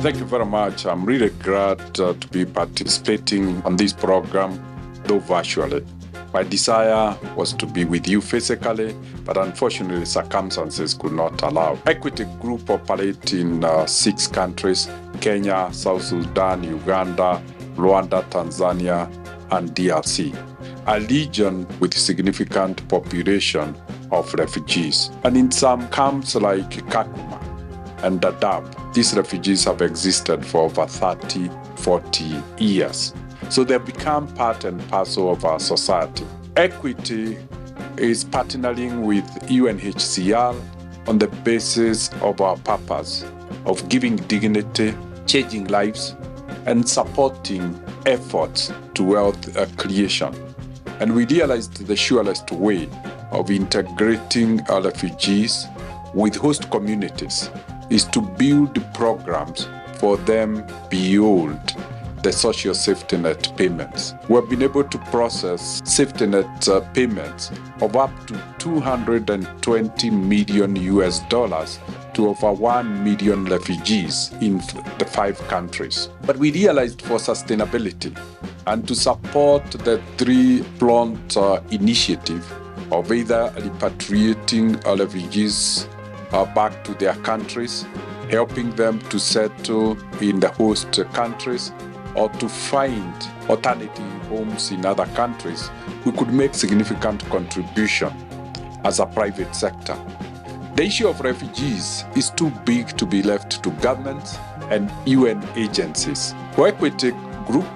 Thank you very much. I'm really glad to be participating on this program, though virtually. My desire was to be with you physically, but unfortunately circumstances could not allow. Equity Group operates in 6 countries: Kenya, South Sudan, Uganda, Rwanda, Tanzania, and DRC. A region with significant population of refugees. And in some camps like Kakuma and Dadaab, these refugees have existed for over 30, 40 years. So they become part and parcel of our society. Equity is partnering with UNHCR on the basis of our purpose of giving dignity, changing lives, and supporting efforts to wealth creation. And we realized the surest way of integrating our refugees with host communities is to build programs for them beyond the social safety net payments. We've been able to process safety net payments of up to $220 million US to over 1 million refugees in the 5 countries. But we realized for sustainability and to support the 3-pronged initiative of either repatriating refugees back to their countries, helping them to settle in the host countries, or to find alternative homes in other countries, we could make significant contribution as a private sector. The issue of refugees is too big to be left to governments and UN agencies. For Equity Group,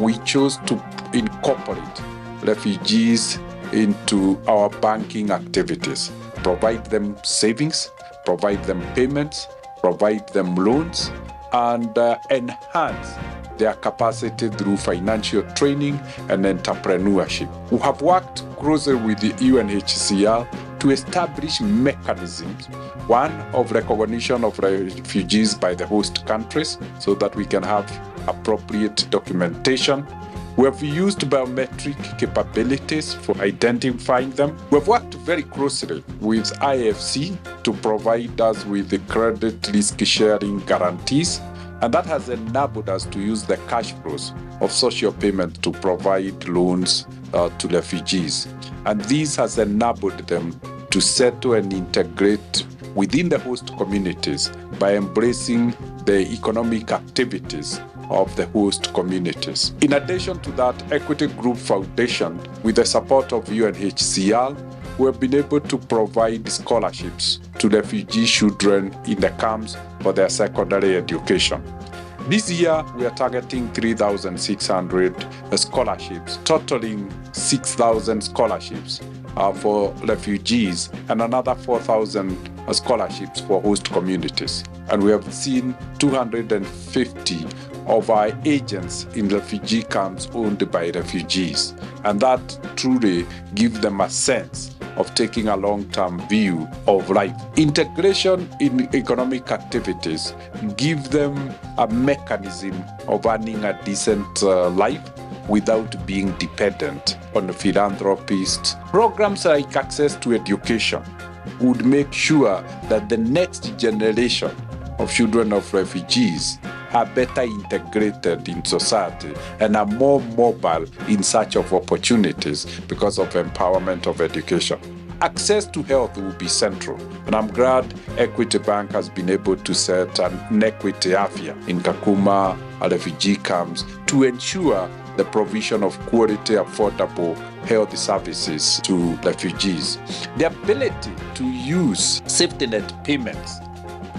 we chose to incorporate refugees into our banking activities, provide them savings, provide them payments, provide them loans, and enhance their capacity through financial training and entrepreneurship. We have worked closely with the UNHCR to establish mechanisms, one of recognition of refugees by the host countries so that we can have appropriate documentation. We have used biometric capabilities for identifying them. We have worked very closely with IFC to provide us with the credit risk sharing guarantees, and that has enabled us to use the cash flows of social payment to provide loans to refugees. And this has enabled them to settle and integrate within the host communities by embracing the economic activities of the host communities. In addition to that, Equity Group Foundation, with the support of UNHCR, we have been able to provide scholarships to refugee children in the camps for their secondary education. This year, we are targeting 3,600 scholarships, totaling 6,000 scholarships for refugees and another 4,000 scholarships for host communities. And we have seen 250 of our agents in refugee camps owned by refugees. And that truly gives them a sense of taking a long-term view of life. Integration in economic activities give them a mechanism of earning a decent life without being dependent on philanthropists. Programs like access to education would make sure that the next generation of children of refugees are better integrated in society and are more mobile in search of opportunities because of empowerment of education. Access to health will be central, and I'm glad Equity Bank has been able to set an Equity Afya in Kakuma refugee camps to ensure the provision of quality, affordable health services to refugees. The ability to use safety net payments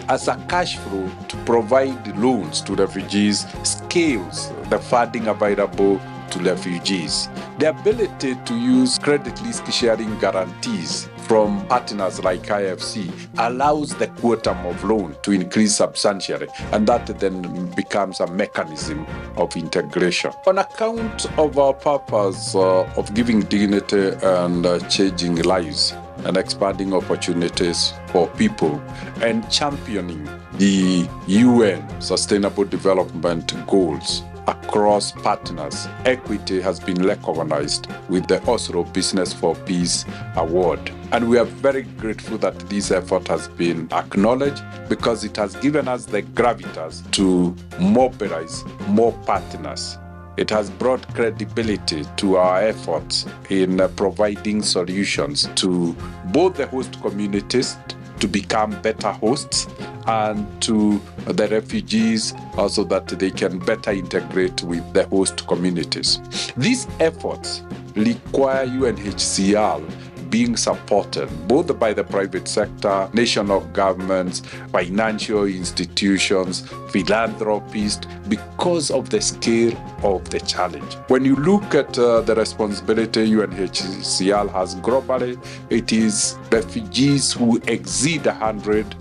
as a cash flow to provide loans to refugees scales the funding available to refugees. The ability to use credit risk sharing guarantees from partners like IFC allows the quantum of loan to increase substantially, and that then becomes a mechanism of integration. On account of our purpose of giving dignity and changing lives and expanding opportunities for people and championing the UN Sustainable Development Goals, across partners. Equity has been recognized with the Oslo Business for Peace Award. And we are very grateful that this effort has been acknowledged because it has given us the gravitas to mobilize more partners. It has brought credibility to our efforts in providing solutions to both the host communities to become better hosts and to the refugees also that they can better integrate with the host communities. These efforts require UNHCR being supported both by the private sector, national governments, financial institutions, philanthropists, because of the scale of the challenge. When you look at the responsibility UNHCR has globally, it is refugees who exceed 100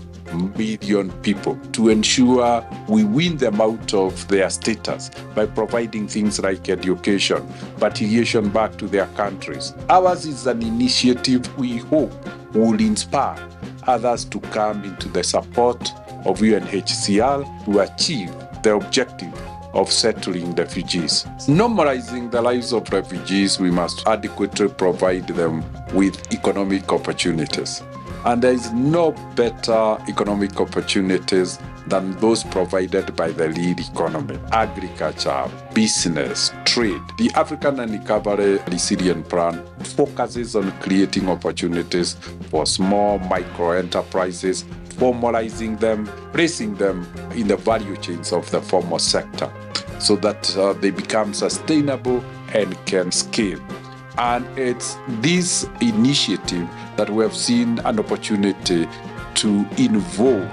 million people to ensure we win them out of their status by providing things like education, repatriation back to their countries. Ours is an initiative we hope will inspire others to come into the support of UNHCR to achieve the objective of settling refugees. Normalizing the lives of refugees, we must adequately provide them with economic opportunities. And there is no better economic opportunities than those provided by the lead economy: agriculture, business, trade. The African and Recovery Resilient Plan focuses on creating opportunities for small micro enterprises, formalizing them, placing them in the value chains of the formal sector so that they become sustainable and can scale. And it's this initiative that we have seen an opportunity to involve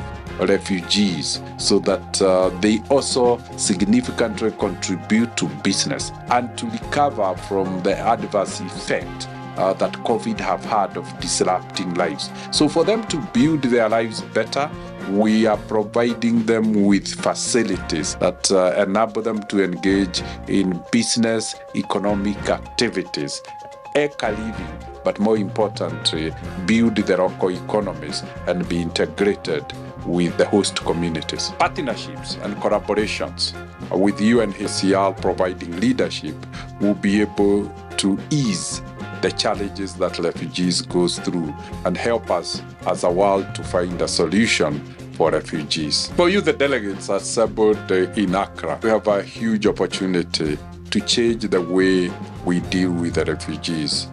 refugees so that they also significantly contribute to business and to recover from the adverse effect that COVID have had of disrupting lives. So for them to build their lives better, we are providing them with facilities that enable them to engage in business, economic activities, eco-living, but more importantly, build the local economies and be integrated with the host communities. Partnerships and collaborations with UNHCR providing leadership will be able to ease the challenges that refugees goes through and help us as a world to find a solution for refugees. For you, the delegates assembled in Accra, we have a huge opportunity to change the way we deal with the refugees.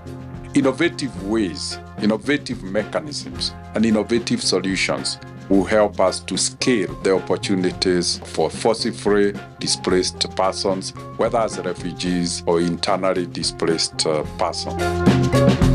Innovative ways, innovative mechanisms, and innovative solutions will help us to scale the opportunities for forcefully displaced persons, whether as refugees or internally displaced persons.